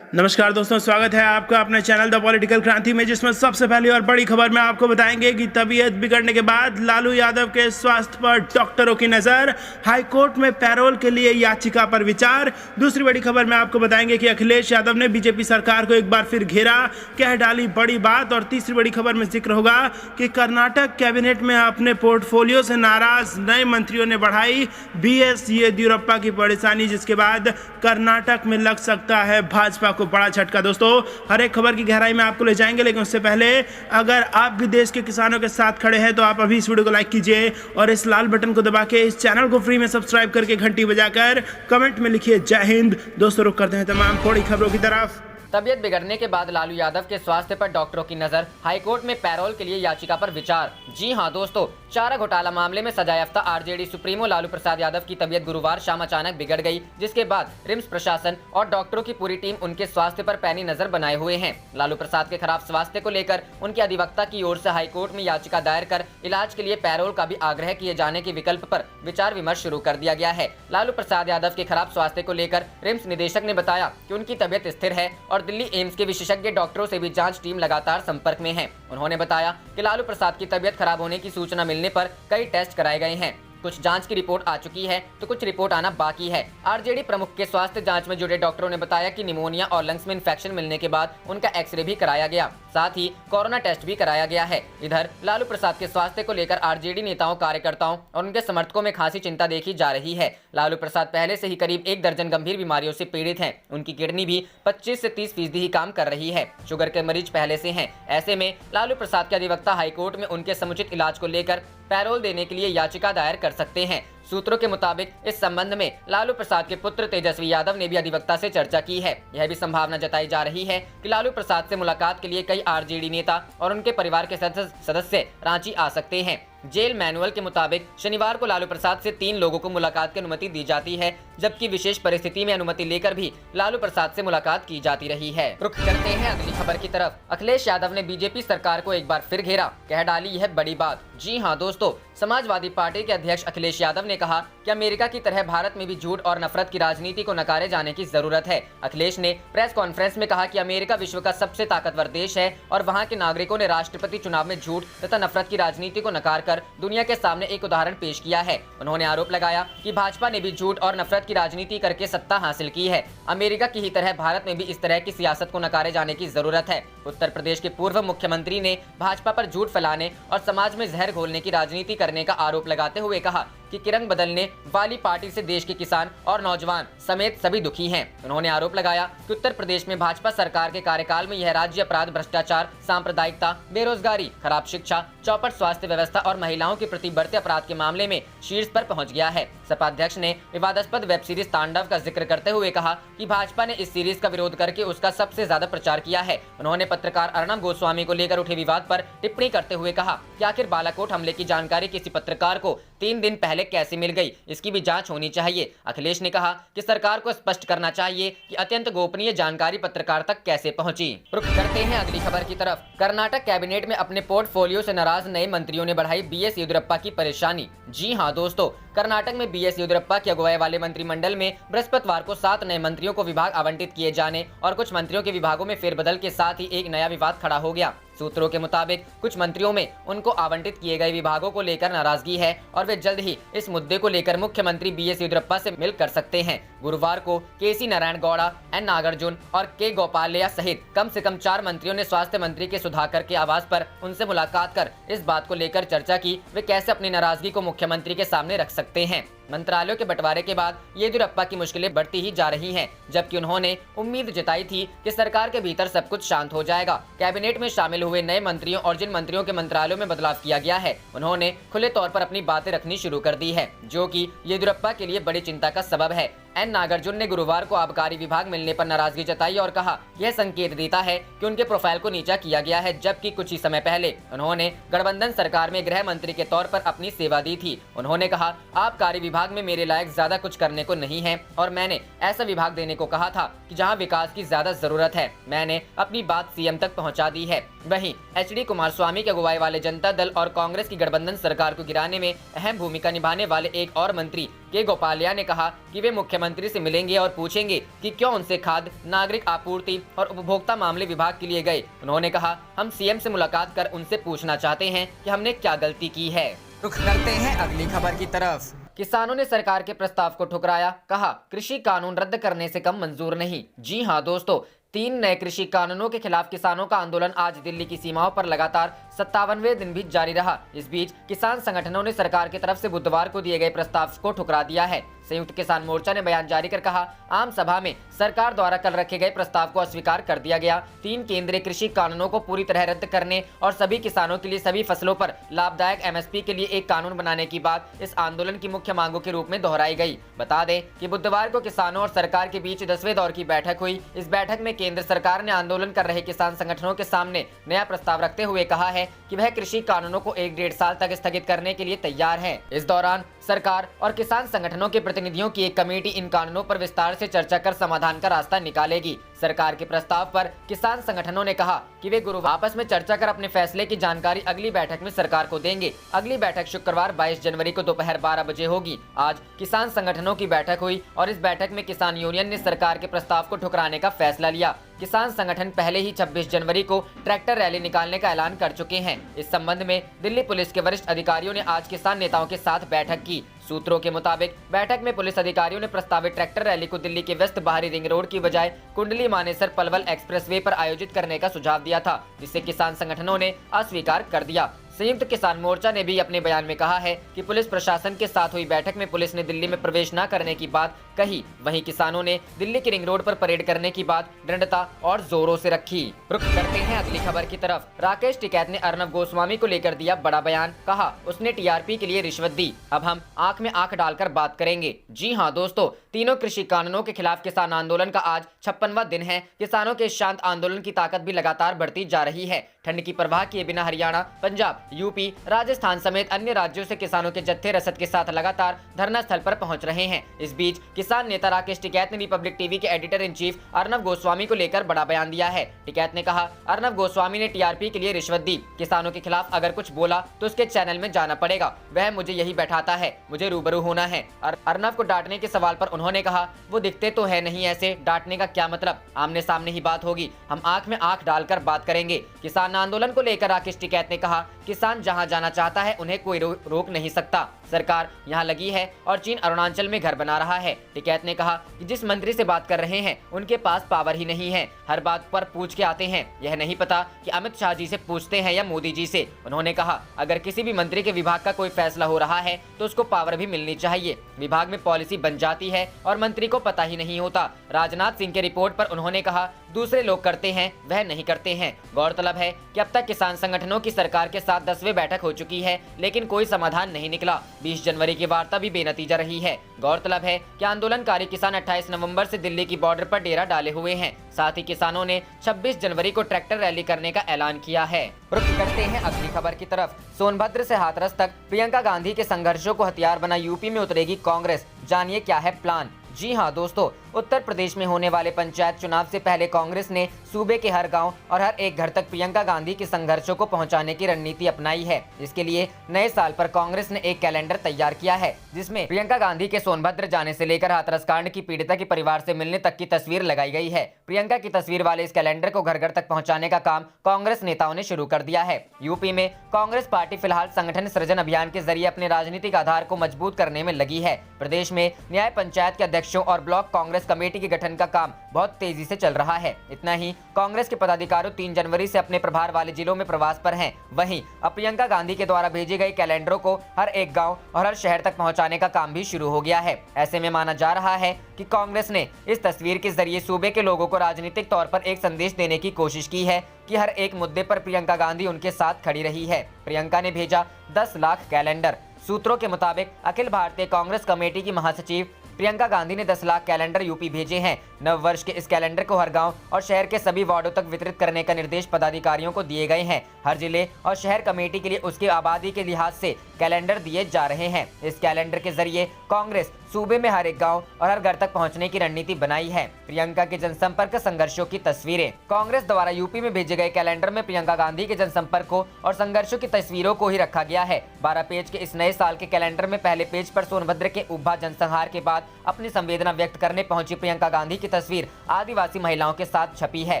नमस्कार दोस्तों, स्वागत है आपका अपने चैनल द पॉलिटिकल क्रांति में, जिसमें सबसे पहली और बड़ी खबर में आपको बताएंगे कि तबीयत बिगड़ने के बाद लालू यादव के स्वास्थ्य पर डॉक्टरों की नजर, हाईकोर्ट में पैरोल के लिए याचिका पर विचार। दूसरी बड़ी खबर में आपको बताएंगे कि अखिलेश यादव ने बीजेपी सरकार को एक बार फिर घेरा, कह डाली बड़ी बात। और तीसरी बड़ी खबर में जिक्र होगा कि कर्नाटक कैबिनेट में अपने पोर्टफोलियो से नाराज नए मंत्रियों ने बढ़ाई BS येदियुरप्पा की परेशानी, जिसके बाद कर्नाटक में लग सकता है भाजपा को बड़ा झटका। दोस्तों, हर एक खबर की गहराई में आपको ले जाएंगे, लेकिन उससे पहले अगर आप भी देश के किसानों के साथ खड़े हैं तो आप अभी इस वीडियो को लाइक कीजिए और इस लाल बटन को दबा के इस चैनल को फ्री में सब्सक्राइब करके घंटी बजाकर कमेंट में लिखिए जय हिंद। दोस्तों, रुक करते हैं तमाम थोड़ी खबरों की तरफ। तबियत बिगड़ने के बाद लालू यादव के स्वास्थ्य पर डॉक्टरों की नजर, हाईकोर्ट में पैरोल के लिए याचिका पर विचार। जी हां दोस्तों, चारा घोटाला मामले में सजायाफ्ता आरजेडी सुप्रीमो लालू प्रसाद यादव की तबियत गुरुवार शाम अचानक बिगड़ गई, जिसके बाद रिम्स प्रशासन और डॉक्टरों की पूरी टीम उनके स्वास्थ्य पर पैनी नजर बनाए हुए हैं। लालू प्रसाद के खराब स्वास्थ्य को लेकर उनके अधिवक्ता की ओर से हाईकोर्ट में याचिका दायर कर इलाज के लिए पैरोल का भी आग्रह किए जाने के विकल्प पर विचार विमर्श शुरू कर दिया गया है। लालू प्रसाद यादव के खराब स्वास्थ्य को लेकर रिम्स निदेशक ने बताया कि उनकी तबियत स्थिर है और दिल्ली एम्स के विशेषज्ञ डॉक्टरों से भी जांच टीम लगातार संपर्क में है। उन्होंने बताया कि लालू प्रसाद की तबियत खराब होने की सूचना मिलने पर कई टेस्ट कराए गए हैं। कुछ जांच की रिपोर्ट आ चुकी है तो कुछ रिपोर्ट आना बाकी है। आरजेडी प्रमुख के स्वास्थ्य जांच में जुड़े डॉक्टरों ने बताया कि निमोनिया और लंग्स में इन्फेक्शन मिलने के बाद उनका एक्सरे भी कराया गया, साथ ही कोरोना टेस्ट भी कराया गया है। इधर लालू प्रसाद के स्वास्थ्य को लेकर आरजेडी नेताओं, कार्यकर्ताओं और उनके समर्थकों में खासी चिंता देखी जा रही है। लालू प्रसाद पहले से ही करीब 1 दर्जन गंभीर बीमारियों से पीड़ित हैं। उनकी किडनी भी 25 से 30% ही काम कर रही है। शुगर के मरीज पहले से हैं। ऐसे में लालू प्रसाद के अधिवक्ता हाईकोर्ट में उनके समुचित इलाज को लेकर पैरोल देने के लिए याचिका दायर कर सकते हैं। सूत्रों के मुताबिक इस संबंध में लालू प्रसाद के पुत्र तेजस्वी यादव ने भी अधिवक्ता से चर्चा की है। यह भी संभावना जताई जा रही है कि लालू प्रसाद से मुलाकात के लिए कई आरजेडी नेता और उनके परिवार के सदस्य रांची आ सकते हैं। जेल मैनुअल के मुताबिक शनिवार को लालू प्रसाद से 3 लोगों को मुलाकात की अनुमति दी जाती है, जबकि विशेष परिस्थिति में अनुमति लेकर भी लालू प्रसाद से मुलाकात की जाती रही है। रुख करते हैं अगली खबर की तरफ। अखिलेश यादव ने बीजेपी सरकार को एक बार फिर घेरा, कह डाली यह बड़ी बात। जी हां दोस्तों, समाजवादी पार्टी के अध्यक्ष अखिलेश यादव ने कहा कि अमेरिका की तरह भारत में भी झूठ और नफरत की राजनीति को नकारे जाने की जरूरत है। अखिलेश ने प्रेस कॉन्फ्रेंस में कहा कि अमेरिका विश्व का सबसे ताकतवर देश है और वहां के नागरिकों ने राष्ट्रपति चुनाव में झूठ तथा नफरत की राजनीति को नकार कर दुनिया के सामने एक उदाहरण पेश किया है। उन्होंने आरोप लगाया कि भाजपा ने भी झूठ और नफरत की राजनीति करके सत्ता हासिल की है। अमेरिका की ही तरह भारत में भी इस तरह की सियासत को नकारे जाने की जरूरत है। उत्तर प्रदेश के पूर्व मुख्यमंत्री ने भाजपा पर झूठ फैलाने और समाज में जहर घोलने की राजनीति करने का आरोप लगाते हुए कहा कि किरंग बदलने वाली पार्टी से देश के किसान और नौजवान समेत सभी दुखी हैं। उन्होंने आरोप लगाया कि उत्तर प्रदेश में भाजपा सरकार के कार्यकाल में यह राज्य अपराध, भ्रष्टाचार, सांप्रदायिकता, बेरोजगारी, खराब शिक्षा, चौपट स्वास्थ्य व्यवस्था और महिलाओं के प्रति बढ़ते अपराध के मामले में शीर्ष पर पहुंच गया है। सपा अध्यक्ष ने विवादास्पद वेब सीरीज तांडव का जिक्र करते हुए कहा कि भाजपा ने इस सीरीज का विरोध करके उसका सबसे ज्यादा प्रचार किया है। उन्होंने पत्रकार अर्णब गोस्वामी को लेकर उठे विवाद पर टिप्पणी करते हुए कहा कि आखिर बालाकोट हमले की जानकारी किसी पत्रकार को 3 दिन पहले कैसे मिल गई, इसकी भी जांच होनी चाहिए। अखिलेश ने कहा कि सरकार को स्पष्ट करना चाहिए कि अत्यंत गोपनीय जानकारी पत्रकार तक कैसे पहुंची। रुख करते हैं अगली खबर की तरफ। कर्नाटक कैबिनेट में अपने पोर्टफोलियो से नाराज नए मंत्रियों ने बढ़ाई BS येदियुरप्पा की परेशानी। जी हां दोस्तों, कर्नाटक में BS येदियुरप्पा की अगुवाई वाले मंत्रिमंडल में बृहस्पतिवार को 7 नए मंत्रियों को विभाग आवंटित किए जाने और कुछ मंत्रियों के विभागों में फेरबदल के साथ ही एक नया विवाद खड़ा हो गया। सूत्रों के मुताबिक कुछ मंत्रियों में उनको आवंटित किए गए विभागों को लेकर नाराजगी है और वे जल्द ही इस मुद्दे को लेकर मुख्यमंत्री BS येदियुरप्पा से मिल कर सकते हैं। गुरुवार को KC नारायण गौड़ा, N नागार्जुन और K गोपालया सहित कम से कम 4 मंत्रियों ने स्वास्थ्य मंत्री के सुधाकर के आवास पर उनसे मुलाकात कर इस बात को लेकर चर्चा की वे कैसे अपनी नाराजगी को मुख्यमंत्री के सामने रख सकते हैं। मंत्रालयों के बंटवारे के बाद येदियुरप्पा की मुश्किलें बढ़ती ही जा रही हैं, जबकि उन्होंने उम्मीद जताई थी कि सरकार के भीतर सब कुछ शांत हो जाएगा। कैबिनेट में शामिल हुए नए मंत्रियों और जिन मंत्रियों के मंत्रालयों में बदलाव किया गया है, उन्होंने खुले तौर पर अपनी बातें रखनी शुरू कर दी है, जो कि येदियुरप्पा के लिए बड़ी चिंता का सबब है। N नागार्जुन ने गुरुवार को आबकारी विभाग मिलने पर नाराजगी जताई और कहा यह संकेत देता है कि उनके प्रोफाइल को नीचा किया गया है, जबकि कुछ ही समय पहले उन्होंने गठबंधन सरकार में गृह मंत्री के तौर पर अपनी सेवा दी थी। उन्होंने कहा आबकारी विभाग में मेरे लायक ज्यादा कुछ करने को नहीं है और मैंने ऐसा विभाग देने को कहा था कि जहां विकास की ज्यादा जरूरत है। मैंने अपनी बात सीएम तक पहुंचा दी है। वहीं एचडी कुमारस्वामी की अगुवाई वाले जनता दल और कांग्रेस की गठबंधन सरकार को गिराने में अहम भूमिका निभाने वाले एक और मंत्री के गोपालिया ने कहा कि वे मुख्यमंत्री से मिलेंगे और पूछेंगे कि क्यों उनसे खाद्य, नागरिक आपूर्ति और उपभोक्ता मामले विभाग के लिए गए। उन्होंने कहा, हम सीएम से मुलाकात कर उनसे पूछना चाहते हैं कि हमने क्या गलती की है। रुख करते हैं अगली खबर की तरफ। किसानों ने सरकार के प्रस्ताव को ठुकराया, कहा कृषि कानून रद्द करने से कम मंजूर नहीं। जी हां दोस्तों, 3 नए कृषि कानूनों के खिलाफ किसानों का आंदोलन आज दिल्ली की सीमाओं पर लगातार 57वें दिन भी जारी रहा। इस बीच किसान संगठनों ने सरकार की तरफ से बुधवार को दिए गए प्रस्ताव को ठुकरा दिया है। संयुक्त किसान मोर्चा ने बयान जारी कर कहा, आम सभा में सरकार द्वारा कल रखे गए प्रस्ताव को अस्वीकार कर दिया गया। 3 केंद्रीय कृषि कानूनों को पूरी तरह रद्द करने और सभी किसानों के लिए सभी फसलों पर लाभदायक एमएसपी के लिए एक कानून बनाने की बात इस आंदोलन की मुख्य मांगों के रूप में दोहराई गई। बता दें कि बुधवार को किसानों और सरकार के बीच 10वें दौर की बैठक हुई। इस बैठक में केंद्र सरकार ने आंदोलन कर रहे किसान संगठनों के सामने नया प्रस्ताव रखते हुए कहा है कि वह कृषि कानूनों को 1-1.5 साल तक स्थगित करने के लिए तैयार है। इस दौरान सरकार और किसान संगठनों के प्रतिनिधियों की एक कमेटी इन कानूनों पर विस्तार से चर्चा कर समाधान का रास्ता निकालेगी। सरकार के प्रस्ताव पर किसान संगठनों ने कहा कि वे गुरुवार आपस में चर्चा कर अपने फैसले की जानकारी अगली बैठक में सरकार को देंगे। अगली बैठक शुक्रवार 22 जनवरी को दोपहर 12 बजे होगी। आज किसान संगठनों की बैठक हुई और इस बैठक में किसान यूनियन ने सरकार के प्रस्ताव को ठुकराने का फैसला लिया। किसान संगठन पहले ही 26 जनवरी को ट्रैक्टर रैली निकालने का ऐलान कर चुके हैं। इस संबंध में दिल्ली पुलिस के वरिष्ठ अधिकारियों ने आज किसान नेताओं के साथ बैठक की। सूत्रों के मुताबिक बैठक में पुलिस अधिकारियों ने प्रस्तावित ट्रैक्टर रैली को दिल्ली के वेस्ट बाहरी रिंग रोड की बजाय कुंडली मानेसर पलवल एक्सप्रेसवे पर आयोजित करने का सुझाव दिया था, जिसे किसान संगठनों ने अस्वीकार कर दिया। संयुक्त किसान मोर्चा ने भी अपने बयान में कहा है कि पुलिस प्रशासन के साथ हुई बैठक में पुलिस ने दिल्ली में प्रवेश न करने की बात कही। वहीं किसानों ने दिल्ली के रिंग रोड पर परेड करने की बात दृढ़ता और जोरों से रखी। रुख करते हैं अगली खबर की तरफ। राकेश टिकैत ने अर्नब गोस्वामी को लेकर दिया बड़ा बयान, कहा उसने टीआरपी के लिए रिश्वत दी। अब हम आंख में आंख डालकर बात करेंगे। जी हां दोस्तों, तीनों कृषि कानूनों के खिलाफ किसान आंदोलन का आज 56वां दिन है। किसानों के शांत आंदोलन की ताकत भी लगातार बढ़ती जा रही है। ठंड की परवाह किए बिना हरियाणा, पंजाब, यूपी, राजस्थान समेत अन्य राज्यों से किसानों के जत्थे रसद के साथ लगातार धरना स्थल पर पहुंच रहे हैं। इस बीच किसान नेता राकेश टिकैत ने रिपब्लिक टीवी के editor in chief Arnab Goswami को लेकर बड़ा बयान दिया है। टिकैत ने कहा, अर्नब गोस्वामी ने टीआरपी के लिए रिश्वत दी। किसानों के खिलाफ अगर कुछ बोला तो उसके चैनल में जाना पड़ेगा। वह मुझे यही बैठाता है, मुझे रूबरू होना है। अर्नब को डांटने के सवाल पर उन्होंने कहा, वो दिखते तो है नहीं ऐसे, डांटने का क्या मतलब, आमने सामने ही बात होगी, हम आंख में आंख डालकर बात करेंगे। किसान आंदोलन को लेकर राकेश टिकैत ने कहा, किसान जहां जाना चाहता है उन्हें कोई रोक नहीं सकता। सरकार यहां लगी है और चीन अरुणाचल में घर बना रहा है। टिकैत ने कहा कि जिस मंत्री से बात कर रहे हैं उनके पास पावर ही नहीं है, हर बात पर पूछ के आते हैं। यह नहीं पता कि अमित शाह जी से पूछते हैं या मोदी जी से। उन्होंने कहा, अगर किसी भी मंत्री के विभाग का कोई फैसला हो रहा है तो उसको पावर भी मिलनी चाहिए। विभाग में पॉलिसी बन जाती है और मंत्री को पता ही नहीं होता। राजनाथ सिंह के रिपोर्ट पर उन्होंने कहा, दूसरे लोग करते हैं वह नहीं करते हैं। गौरतलब है कि अब तक किसान संगठनों की सरकार के साथ 10वें बैठक हो चुकी है, लेकिन कोई समाधान नहीं निकला। 20 जनवरी की वार्ता भी बेनतीजा रही है। गौरतलब है कि आंदोलनकारी किसान 28 नवंबर से दिल्ली की बॉर्डर पर डेरा डाले हुए हैं। साथ ही किसानों ने 26 जनवरी को ट्रैक्टर रैली करने का ऐलान किया है। रुख करते हैं अगली खबर की तरफ। सोनभद्र से हाथरस तक प्रियंका गांधी के संघर्षों को हथियार बना यूपी में उतरेगी कांग्रेस, जानिए क्या है प्लान। जी हां दोस्तों, उत्तर प्रदेश में होने वाले पंचायत चुनाव से पहले कांग्रेस ने सूबे के हर गांव और हर एक घर तक प्रियंका गांधी के संघर्षों को पहुंचाने की रणनीति अपनाई है। इसके लिए नए साल पर कांग्रेस ने एक कैलेंडर तैयार किया है, जिसमें प्रियंका गांधी के सोनभद्र जाने से लेकर हाथरस कांड की पीड़िता के परिवार से मिलने तक की तस्वीर लगाई गई है। प्रियंका की तस्वीर वाले इस कैलेंडर को घर घर तक पहुँचाने का काम कांग्रेस नेताओं ने शुरू कर दिया है। यूपी में कांग्रेस पार्टी फिलहाल संगठन सृजन अभियान के जरिए अपने राजनीतिक आधार को मजबूत करने में लगी है। प्रदेश में न्याय पंचायत के अध्यक्षों और ब्लॉक कांग्रेस कमेटी के गठन का काम बहुत तेजी से चल रहा है। इतना ही, कांग्रेस के पदाधिकारी 3 जनवरी से अपने प्रभार वाले जिलों में प्रवास पर हैं। वहीं अब प्रियंका गांधी के द्वारा भेजे गए कैलेंडरों को हर एक गांव और हर शहर तक पहुंचाने का काम भी शुरू हो गया है। ऐसे में माना जा रहा है कि कांग्रेस ने इस तस्वीर के जरिए सूबे के लोगों को राजनीतिक तौर पर एक संदेश देने की कोशिश की है कि हर एक मुद्दे पर प्रियंका गांधी उनके साथ खड़ी रही है। प्रियंका ने भेजा 10 लाख कैलेंडर। सूत्रों के मुताबिक अखिल भारतीय कांग्रेस कमेटी की महासचिव प्रियंका गांधी ने 10 लाख कैलेंडर यूपी भेजे हैं। नव वर्ष के इस कैलेंडर को हर गांव और शहर के सभी वार्डों तक वितरित करने का निर्देश पदाधिकारियों को दिए गए हैं। हर जिले और शहर कमेटी के लिए उसकी आबादी के लिहाज से कैलेंडर दिए जा रहे हैं। इस कैलेंडर के जरिए कांग्रेस सूबे में हर एक गांव और हर घर तक पहुंचने की रणनीति बनाई है। प्रियंका के जनसंपर्क संघर्षों की तस्वीरें। कांग्रेस द्वारा यूपी में भेजे गए कैलेंडर में प्रियंका गांधी के जनसंपर्कों और संघर्षों की तस्वीरों को ही रखा गया है। 12 पेज के इस नए साल के कैलेंडर में पहले पेज पर सोनभद्र के उब्भा जनसंहार के बाद अपनी संवेदना व्यक्त करने पहुंची प्रियंका गांधी की तस्वीर आदिवासी महिलाओं के साथ छपी है।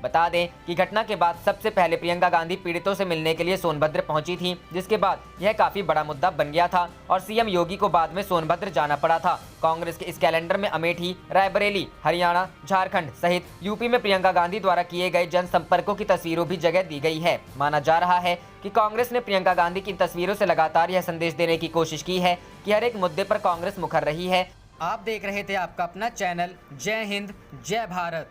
बता दें कि घटना के बाद सबसे पहले प्रियंका गांधी पीड़ितों से मिलने के लिए सोनभद्र पहुंची थी, जिसके बाद यह काफी बड़ा मुद्दा बन गया था और सीएम योगी को बाद में सोनभद्र जाना पड़ा था। कांग्रेस के इस कैलेंडर में अमेठी, रायबरेली, हरियाणा, झारखंड सहित यूपी में प्रियंका गांधी द्वारा किए गए जनसंपर्कों की तस्वीरों भी जगह दी गई है। माना जा रहा है कि कांग्रेस ने प्रियंका गांधी की तस्वीरों से लगातार यह संदेश देने की कोशिश की है कि हर एक मुद्दे पर कांग्रेस मुखर रही है। आप देख रहे थे आपका अपना चैनल जय हिंद जय भारत।